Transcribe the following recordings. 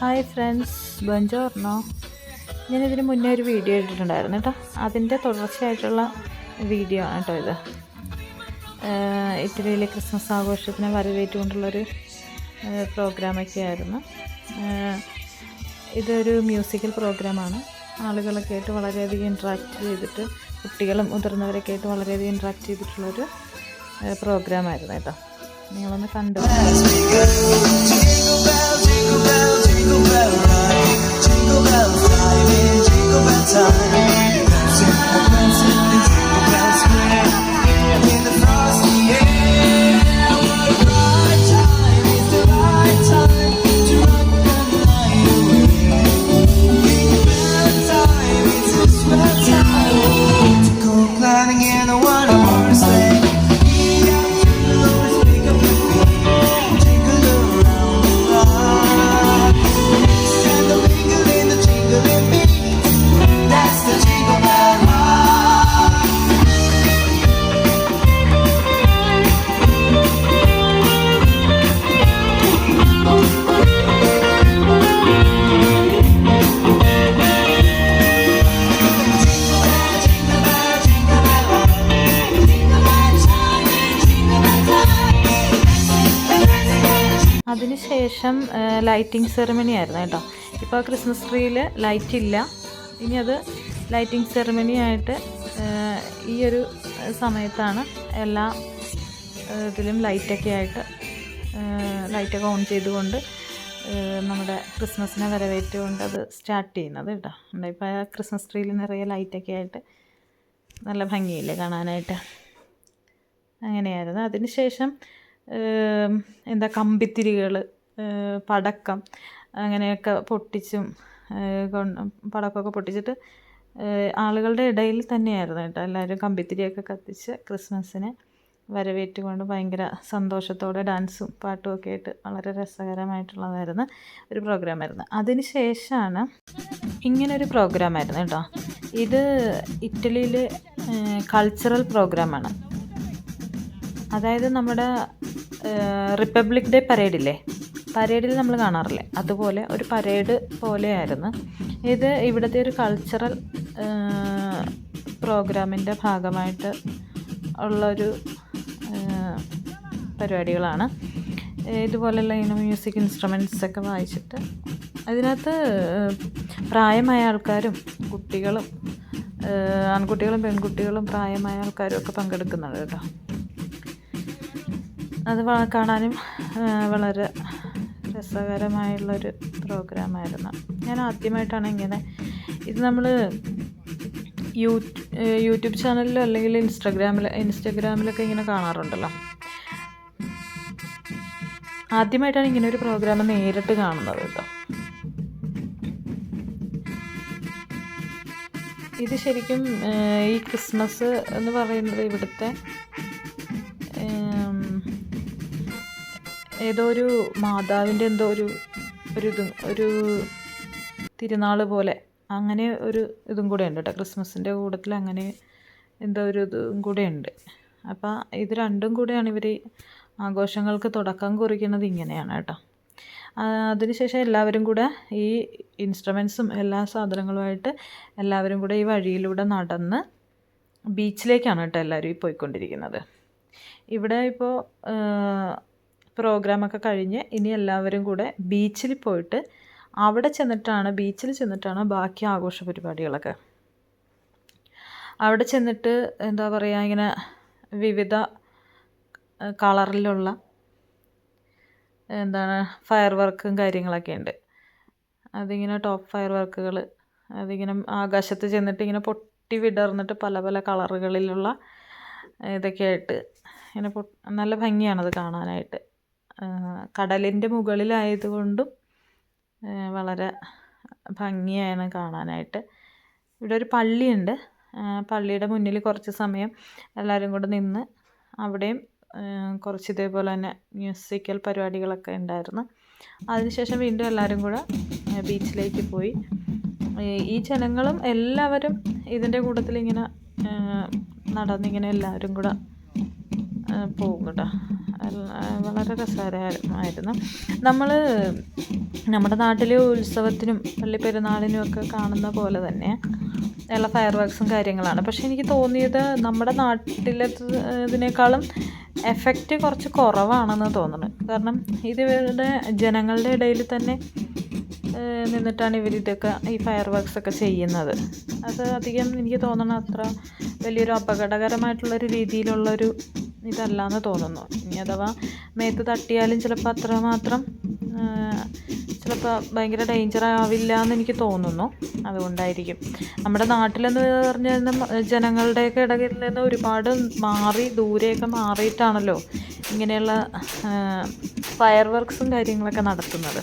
Hi friends, ബൊഞ്ചോർണോ. ഞാനിതിന് മുന്നേ ഒരു വീഡിയോ ഇട്ടിട്ടുണ്ടായിരുന്നു കേട്ടോ. അതിൻ്റെ തുടർച്ചയായിട്ടുള്ള വീഡിയോ ആണ് കേട്ടോ ഇത്. ഇറ്റലിയിലെ ക്രിസ്മസ് ആഘോഷത്തിനെ വരവേറ്റുകൊണ്ടുള്ളൊരു പ്രോഗ്രാമൊക്കെ ആയിരുന്നു. ഇതൊരു മ്യൂസിക്കൽ പ്രോഗ്രാമാണ്. ആളുകളൊക്കെ ആയിട്ട് വളരെയധികം ഇൻട്രാക്ട് ചെയ്തിട്ട്, കുട്ടികളും മുതിർന്നവരൊക്കെ ആയിട്ട് വളരെയധികം ഇൻട്രാക്ട് ചെയ്തിട്ടുള്ളൊരു പ്രോഗ്രാമായിരുന്നു കേട്ടോ. നിങ്ങളൊന്ന് കണ്ടു. അതിനുശേഷം ലൈറ്റിംഗ് സെറമണി ആയിരുന്നു കേട്ടോ. ഇപ്പോൾ ക്രിസ്മസ് ട്രീയിൽ ലൈറ്റ് ഇല്ല. ഇനി അത് ലൈറ്റിംഗ് സെറമണി ആയിട്ട് ഈ ഒരു സമയത്താണ് എല്ലാ ഇതിലും ലൈറ്റൊക്കെ ഓൺ ചെയ്തുകൊണ്ട് നമ്മുടെ ക്രിസ്മസിനെ വരവേറ്റുകൊണ്ട് അത് സ്റ്റാർട്ട് ചെയ്യുന്നത് കേട്ടോ. ഇപ്പോൾ ക്രിസ്മസ് ട്രീയിൽ നിറയെ ലൈറ്റൊക്കെ ആയിട്ട് നല്ല ഭംഗിയില്ലേ കാണാനായിട്ട്. അങ്ങനെയായിരുന്നു. അതിനുശേഷം കമ്പിത്തിരികൾ, പടക്കം അങ്ങനെയൊക്കെ പൊട്ടിച്ചും പടക്കമൊക്കെ പൊട്ടിച്ചിട്ട് ആളുകളുടെ ഇടയിൽ തന്നെയായിരുന്നു കേട്ടോ. എല്ലാവരും കമ്പിത്തിരിയൊക്കെ കത്തിച്ച് ക്രിസ്മസിനെ വരവേറ്റുകൊണ്ട് ഭയങ്കര സന്തോഷത്തോടെ ഡാൻസും പാട്ടും ഒക്കെ ആയിട്ട് വളരെ രസകരമായിട്ടുള്ളതായിരുന്നു ഒരു പ്രോഗ്രാമായിരുന്നു. അതിന് ശേഷമാണ് ഇങ്ങനൊരു പ്രോഗ്രാമായിരുന്നു കേട്ടോ. ഇത് ഇറ്റലിയിൽ കൾച്ചറൽ പ്രോഗ്രാമാണ്. അതായത് നമ്മുടെ റിപ്പബ്ലിക് ഡേ പരേഡില്ലേ, പരേഡിൽ നമ്മൾ കാണാറില്ലേ, അതുപോലെ ഒരു പരേഡ് പോലെയായിരുന്നു ഇത്. ഇവിടുത്തെ ഒരു കൾച്ചറൽ പ്രോഗ്രാമിൻ്റെ ഭാഗമായിട്ട് ഉള്ളൊരു പരിപാടികളാണ്. ഇതുപോലെയുള്ള ഇങ്ങനെ മ്യൂസിക് ഇൻസ്ട്രുമെൻറ്റ്സൊക്കെ വായിച്ചിട്ട് അതിനകത്ത് പ്രായമായ ആൾക്കാരും കുട്ടികളും, ആൺകുട്ടികളും പെൺകുട്ടികളും പ്രായമായ ആൾക്കാരും ഒക്കെ പങ്കെടുക്കുന്നുണ്ട് കേട്ടോ. അത് കാണാനും വളരെ രസകരമായുള്ളൊരു പ്രോഗ്രാമായിരുന്നു. ഞാൻ ആദ്യമായിട്ടാണ് ഇങ്ങനെ ഇത് നമ്മൾ യൂട്യൂബ് ചാനലിലോ അല്ലെങ്കിൽ ഇൻസ്റ്റഗ്രാമിലൊക്കെ ഇങ്ങനെ കാണാറുണ്ടല്ലോ. ആദ്യമായിട്ടാണ് ഇങ്ങനെ ഒരു പ്രോഗ്രാം നേരിട്ട് കാണുന്നത് കേട്ടോ. ഇത് ശരിക്കും ഈ ക്രിസ്മസ് എന്ന് പറയുന്നത് ഇവിടുത്തെ ഏതോ ഒരു മാതാവിൻ്റെ എന്തോ ഒരു തിരുനാൾ പോലെ അങ്ങനെ ഒരു ഇതും കൂടെ ഉണ്ട് കേട്ടോ. ക്രിസ്മസിൻ്റെ കൂട്ടത്തിൽ അങ്ങനെ എന്തോ ഒരു ഇതും കൂടെ ഉണ്ട്. അപ്പോൾ ഇത് രണ്ടും കൂടെയാണ് ഇവർ ആഘോഷങ്ങൾക്ക് തുടക്കം കുറിക്കുന്നത്. ഇങ്ങനെയാണ് കേട്ടോ. അതിനുശേഷം എല്ലാവരും കൂടെ ഈ ഇൻസ്ട്രുമെൻസും എല്ലാ സാധനങ്ങളുമായിട്ട് എല്ലാവരും കൂടെ ഈ വഴിയിലൂടെ നടന്ന് ബീച്ചിലേക്കാണ് കേട്ടോ എല്ലാവരും ഈ പോയിക്കൊണ്ടിരിക്കുന്നത്. ഇവിടെ ഇപ്പോൾ പ്രോഗ്രാമൊക്കെ കഴിഞ്ഞ് ഇനി എല്ലാവരും കൂടെ ബീച്ചിൽ പോയിട്ട് ബീച്ചിൽ ചെന്നിട്ടാണ് ബാക്കി ആഘോഷ പരിപാടികളൊക്കെ. അവിടെ ചെന്നിട്ട് ഇങ്ങനെ വിവിധ കളറിലുള്ള ഫയർ വർക്കും കാര്യങ്ങളൊക്കെ ഉണ്ട്. അതിങ്ങനെ ടോപ്പ് ഫയർ വർക്കുകൾ അതിങ്ങനെ ആകാശത്ത് ചെന്നിട്ട് ഇങ്ങനെ പൊട്ടി വിടർന്നിട്ട് പല പല കളറുകളിലുള്ള ഇതൊക്കെ ആയിട്ട് ഇങ്ങനെ നല്ല ഭംഗിയാണത് കാണാനായിട്ട്. കടലിൻ്റെ മുകളിലായതുകൊണ്ടും വളരെ ഭംഗിയാണ് കാണാനായിട്ട്. ഇവിടെ ഒരു പള്ളിയുണ്ട്. പള്ളിയുടെ മുന്നിൽ കുറച്ച് സമയം എല്ലാവരും കൂടെ നിന്ന് അവിടെയും കുറച്ച് ഇതേപോലെ തന്നെ മ്യൂസിക്കൽ പരിപാടികളൊക്കെ ഉണ്ടായിരുന്നു. അതിനുശേഷം വീണ്ടും എല്ലാവരും കൂടെ ബീച്ചിലേക്ക് പോയി. ഈ ജനങ്ങളും എല്ലാവരും ഇതിൻ്റെ കൂട്ടത്തിൽ ഇങ്ങനെ നടന്നിങ്ങനെ എല്ലാവരും കൂടെ പോകും കേട്ടോ. വളരെ രസകരമായിരുന്നു. നമ്മൾ നമ്മുടെ നാട്ടിലെ ഉത്സവത്തിനും പള്ളിപ്പെരുന്നാളിനും ഒക്കെ കാണുന്ന പോലെ തന്നെ ഉള്ള ഫയർ വർക്ക്സും കാര്യങ്ങളാണ്. പക്ഷേ എനിക്ക് തോന്നിയത് നമ്മുടെ നാട്ടിലത്തേതിനേക്കാളും എഫക്റ്റ് കുറച്ച് കുറവാണെന്ന് തോന്നുന്നു. കാരണം ഇതിവരുടെ ജനങ്ങളുടെ ഇടയിൽ തന്നെ നിന്നിട്ടാണ് ഇവരിതൊക്കെ ഈ ഫയർ വർക്ക്സൊക്കെ ചെയ്യുന്നത്. അത് അധികം എനിക്ക് തോന്നണം അത്ര വലിയൊരു അപകടകരമായിട്ടുള്ളൊരു രീതിയിലുള്ളൊരു ഇതല്ലാന്ന് തോന്നുന്നു. ഇനി അഥവാ മേത്ത് തട്ടിയാലും ചിലപ്പോൾ അത്രമാത്രം ചിലപ്പോൾ ഭയങ്കര ഡേഞ്ചർ ആവില്ല എന്ന് എനിക്ക് തോന്നുന്നു. അതുകൊണ്ടായിരിക്കും നമ്മുടെ നാട്ടിലെന്ന് പറഞ്ഞാൽ ജനങ്ങളുടെയൊക്കെ ഇടയിൽ നിന്ന് ഒരുപാട് മാറി ദൂരെയൊക്കെ മാറിയിട്ടാണല്ലോ ഇങ്ങനെയുള്ള ഫയർ വർക്ക്സും കാര്യങ്ങളൊക്കെ നടത്തുന്നത്.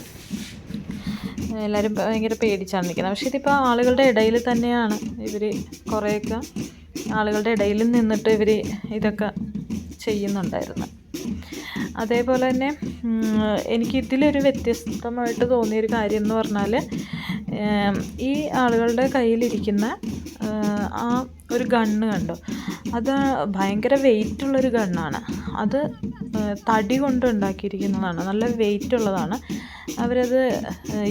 എല്ലാവരും ഭയങ്കര പേടിച്ചാണ് നിൽക്കുന്നത്. പക്ഷേ ഇതിപ്പോൾ ആളുകളുടെ ഇടയിൽ തന്നെയാണ് ഇവർ കുറേയൊക്കെ ആളുകളുടെ ഇടയിൽ നിന്നിട്ട് ഇവർ ഇതൊക്കെ ചെയ്യുന്നുണ്ടായിരുന്നു. അതേപോലെ തന്നെ എനിക്കിതിലൊരു വ്യത്യസ്തമായിട്ട് തോന്നിയൊരു കാര്യം എന്ന് പറഞ്ഞാൽ ഈ ആളുകളുടെ കയ്യിലിരിക്കുന്ന ആ ഒരു ഗണ്ണ് കണ്ടോ, അത് ഭയങ്കര വെയിറ്റുള്ളൊരു ഗണ്ണാണ്. അത് തടി കൊണ്ട് ഉണ്ടാക്കിയിരിക്കുന്നതാണ്, നല്ല വെയിറ്റ് ഉള്ളതാണ്. അവരത്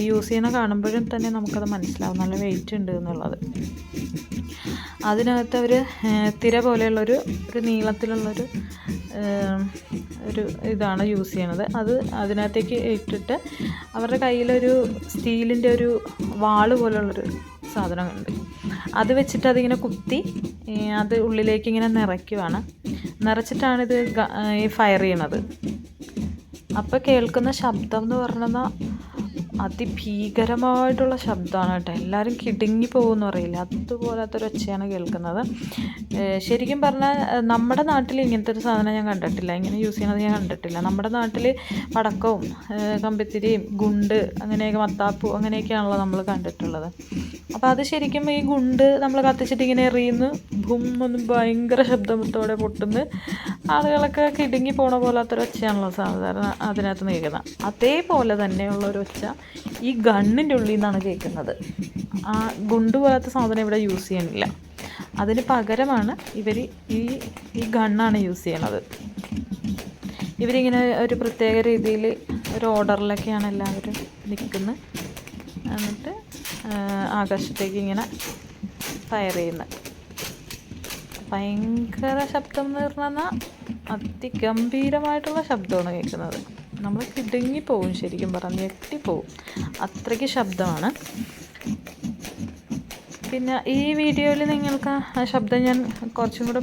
യൂസ് ചെയ്യുന്ന കാണുമ്പോഴും തന്നെ നമുക്കത് മനസ്സിലാവും നല്ല വെയിറ്റ് ഉണ്ട് എന്നുള്ളത്. അതിനകത്ത് അവർ തിര പോലെയുള്ളൊരു നീളത്തിലുള്ളൊരു ഇതാണ് യൂസ് ചെയ്യണത്. അത് അതിനകത്തേക്ക് ഇട്ടിട്ട് അവരുടെ കയ്യിലൊരു സ്റ്റീലിൻ്റെ ഒരു വാള് പോലുള്ളൊരു സാധനമുണ്ട്. അത് വെച്ചിട്ട് അതിങ്ങനെ കുത്തി അത് ഉള്ളിലേക്ക് ഇങ്ങനെ നിറച്ചിട്ടാണിത് ഫയർ ചെയ്യണത്. അപ്പോൾ കേൾക്കുന്ന ശബ്ദം എന്ന് പറഞ്ഞാൽ അതിഭീകരമായിട്ടുള്ള ശബ്ദമാണ് കേട്ടോ. എല്ലാവരും കിടുങ്ങി പോകുമെന്ന് പറയില്ല, അതുപോലത്തൊരു ഒച്ചയാണ് കേൾക്കുന്നത്. ശരിക്കും പറഞ്ഞാൽ നമ്മുടെ നാട്ടിൽ ഇങ്ങനത്തെ ഒരു സാധനം ഞാൻ കണ്ടിട്ടില്ല, ഇങ്ങനെ യൂസ് ചെയ്യണത് ഞാൻ കണ്ടിട്ടില്ല. നമ്മുടെ നാട്ടിൽ പടക്കവും കമ്പിത്തിരിയും ഗുണ്ട് അങ്ങനെയൊക്കെ മത്താപ്പൂ അങ്ങനെയൊക്കെയാണല്ലോ നമ്മൾ കണ്ടിട്ടുള്ളത്. അപ്പോൾ അത് ശരിക്കും ഈ ഗുണ്ട് നമ്മൾ കത്തിച്ചിട്ട് ഇങ്ങനെ എറിയുന്നു, ഭൂം ഒന്നും ഭയങ്കര ശബ്ദത്തോടെ പൊട്ടുന്നു, ആളുകളൊക്കെ കിടുങ്ങി പോണ പോലത്തൊരു ഒച്ചയാണല്ലോ സാധാരണ അതിനകത്ത് കേൾക്കുന്നത്. അതേപോലെ തന്നെയുള്ളൊരു ഒച്ച ഈ ഗണ്ണിൻ്റെ ഉള്ളിൽ നിന്നാണ് കേൾക്കുന്നത്. ആ ഗുണ്ട് പോലത്തെ സാധനം ഇവിടെ യൂസ് ചെയ്യണില്ല, അതിന് പകരമാണ് ഇവർ ഈ ഗണ്ണാണ് യൂസ് ചെയ്യണത്. ഇവരിങ്ങനെ ഒരു പ്രത്യേക രീതിയിൽ ഒരു ഓർഡറിലൊക്കെയാണ് എല്ലാവരും നിൽക്കുന്നത്. എന്നിട്ട് ആകാശത്തേക്ക് ഇങ്ങനെ ഫയർ ചെയ്യുന്നത്. ഭയങ്കര ശബ്ദം എന്ന് പറഞ്ഞാൽ അതിഗംഭീരമായിട്ടുള്ള ശബ്ദമാണ് കേൾക്കുന്നത്. നമ്മൾ കിടുങ്ങിപ്പോവും, ശരിക്കും പറഞ്ഞാൽ ഞെട്ടിപ്പോവും, അത്രയ്ക്ക് ശബ്ദമാണ്. പിന്നെ ഈ വീഡിയോയിൽ നിങ്ങൾക്ക് ആ ശബ്ദം ഞാൻ കുറച്ചും കൂടെ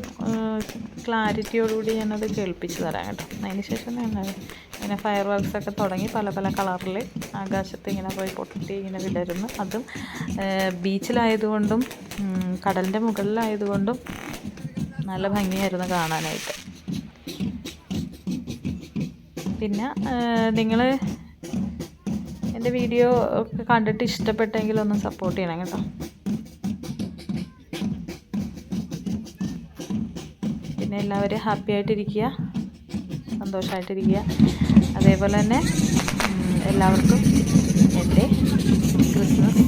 ക്ലാരിറ്റിയോടുകൂടി ഞാനത് കേൾപ്പിച്ച് തരാം കേട്ടോ. അതിന് ശേഷം ഇങ്ങനെ ഫയർ വർക്ക്സൊക്കെ തുടങ്ങി പല പല കളറിൽ ആകാശത്ത് ഇങ്ങനെ പോയി പൊട്ടി ഇങ്ങനെ വിടരുന്നു. അതും ബീച്ചിലായതുകൊണ്ടും കടലിൻ്റെ മുകളിലായതുകൊണ്ടും നല്ല ഭംഗിയായിരുന്നു കാണാനായിട്ട്. പിന്നെ നിങ്ങൾ എൻ്റെ വീഡിയോ ഒക്കെ കണ്ടിട്ട് ഇഷ്ടപ്പെട്ടെങ്കിൽ ഒന്ന് സപ്പോർട്ട് ചെയ്യണം കേട്ടോ. പിന്നെ എല്ലാവരും ഹാപ്പി ആയിട്ടിരിക്കുക, സന്തോഷമായിട്ടിരിക്കുക. അതേപോലെ തന്നെ എല്ലാവർക്കും എൻ്റെ ക്രിസ്മസ്